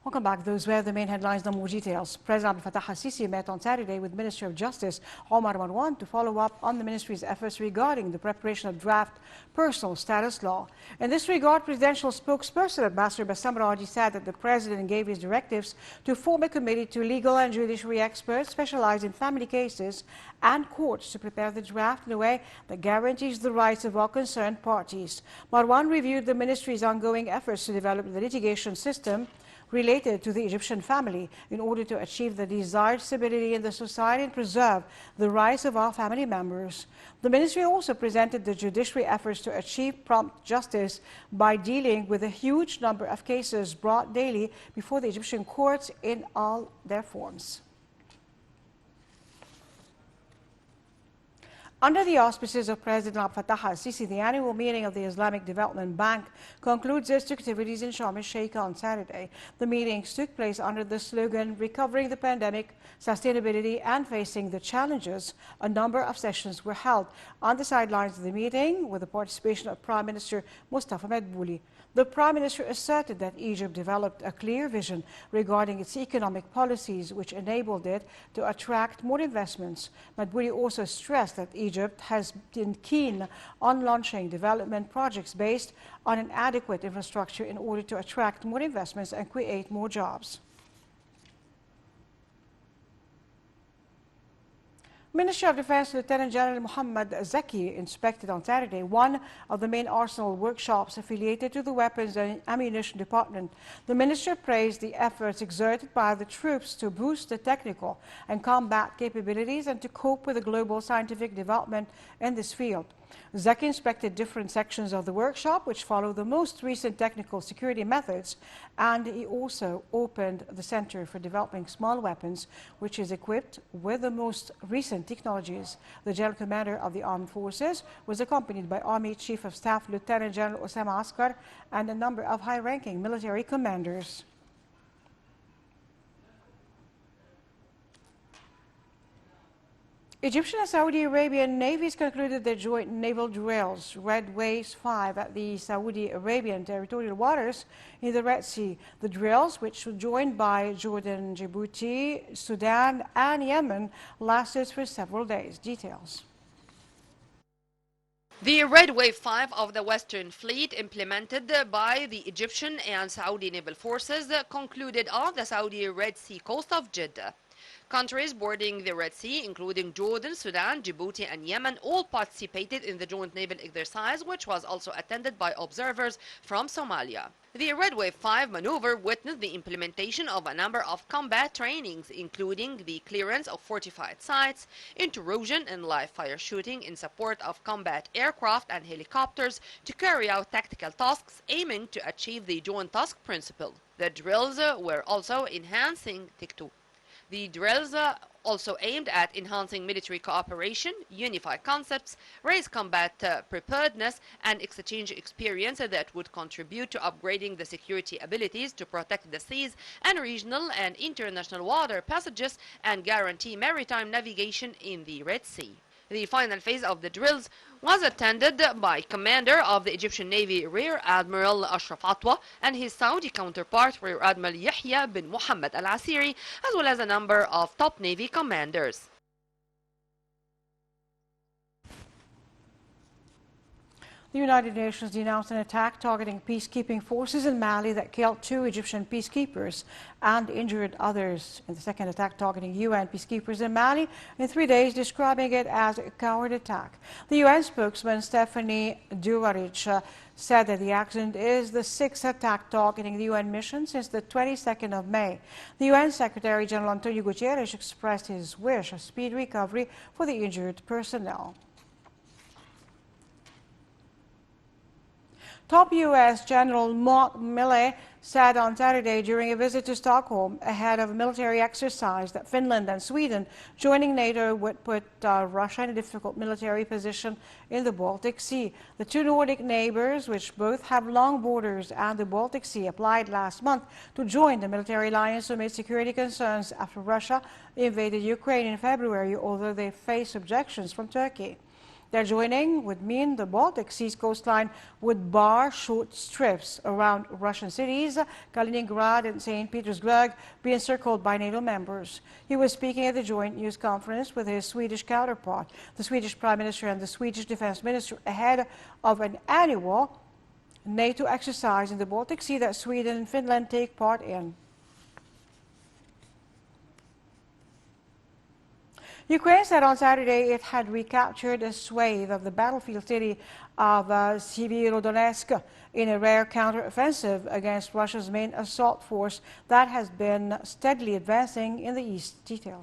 Welcome back. Those were the main headlines. Now more details. President Abdel Fattah al-Sisi met on Saturday with Minister of Justice Omar Marwan to follow up on the ministry's efforts regarding the preparation of draft personal status law. In this regard, presidential spokesperson Ambassador Bassam Raji said that the president gave his directives to form a committee to legal and judiciary experts specialized in family cases and courts to prepare the draft in a way that guarantees the rights of all concerned parties. Marwan reviewed the ministry's ongoing efforts to develop the litigation system related to the Egyptian family in order to achieve the desired stability in the society and preserve the rights of all family members. The ministry also presented the judiciary efforts to achieve prompt justice by dealing with a huge number of cases brought daily before the Egyptian courts in all their forms. Under the auspices of President Abdel Fattah al-Sisi, the annual meeting of the Islamic Development Bank concludes its activities in Sharm el-Sheikh on Saturday. The meetings took place under the slogan, Recovering the Pandemic, Sustainability and Facing the Challenges. A number of sessions were held on the sidelines of the meeting with the participation of Prime Minister Mustafa Madbouli. The Prime Minister asserted that Egypt developed a clear vision regarding its economic policies, which enabled it to attract more investments. Madbouli also stressed that Egypt has been keen on launching development projects based on an adequate infrastructure in order to attract more investments and create more jobs. Minister of Defense Lieutenant General Mohammad Zaki inspected on Saturday one of the main arsenal workshops affiliated to the Weapons and Ammunition Department. The minister praised the efforts exerted by the troops to boost the technical and combat capabilities and to cope with the global scientific development in this field. Zaki inspected different sections of the workshop which follow the most recent technical security methods, and he also opened the Center for Developing Small Weapons, which is equipped with the most recent technologies. The General Commander of the Armed Forces was accompanied by Army Chief of Staff Lieutenant General Osama Askar and a number of high-ranking military commanders. Egyptian and Saudi Arabian navies concluded their joint naval drills, Red Waves 5, at the Saudi Arabian territorial waters in the Red Sea. The drills, which were joined by Jordan, Djibouti, Sudan and Yemen, lasted for several days. Details. The Red Wave 5 of the Western Fleet, implemented by the Egyptian and Saudi naval forces, concluded off the Saudi Red Sea coast of Jeddah. Countries bordering the Red Sea, including Jordan, Sudan, Djibouti and Yemen, all participated in the joint naval exercise, which was also attended by observers from Somalia. The Red Wave 5 maneuver witnessed the implementation of a number of combat trainings, including the clearance of fortified sites, intrusion and live fire shooting in support of combat aircraft and helicopters to carry out tactical tasks aiming to achieve the joint task principle. The drills were also enhancing TIC2. The drills also aimed at enhancing military cooperation, unify concepts, raise combat preparedness, and exchange experience that would contribute to upgrading the security abilities to protect the seas and regional and international water passages and guarantee maritime navigation in the Red Sea. The final phase of the drills was attended by Commander of the Egyptian Navy Rear Admiral Ashraf Atwa and his Saudi counterpart Rear Admiral Yahya bin Mohammed al-Asiri, as well as a number of top Navy commanders. The United Nations denounced an attack targeting peacekeeping forces in Mali that killed 2 Egyptian peacekeepers and injured others. In the second attack targeting UN peacekeepers in Mali in 3 days, describing it as a coward attack. The UN spokesman Stephanie Dujarric said that the accident is the 6th attack targeting the UN mission since the 22nd of May. The UN Secretary General Antonio Guterres expressed his wish of speedy recovery for the injured personnel. Top U.S. General Mark Milley said on Saturday during a visit to Stockholm ahead of a military exercise that Finland and Sweden joining NATO would put Russia in a difficult military position in the Baltic Sea. The 2 Nordic neighbors, which both have long borders and the Baltic Sea, applied last month to join the military alliance amid security concerns after Russia invaded Ukraine in February, although they face objections from Turkey. Their joining would mean the Baltic Sea's coastline would bar short strips around Russian cities, Kaliningrad and St. Petersburg, be encircled by NATO members. He was speaking at the joint news conference with his Swedish counterpart, the Swedish Prime Minister and the Swedish Defense Minister, ahead of an annual NATO exercise in the Baltic Sea that Sweden and Finland take part in. Ukraine said on Saturday it had recaptured a swathe of the battlefield city of Severodonetsk in a rare counter-offensive against Russia's main assault force that has been steadily advancing in the east. Details.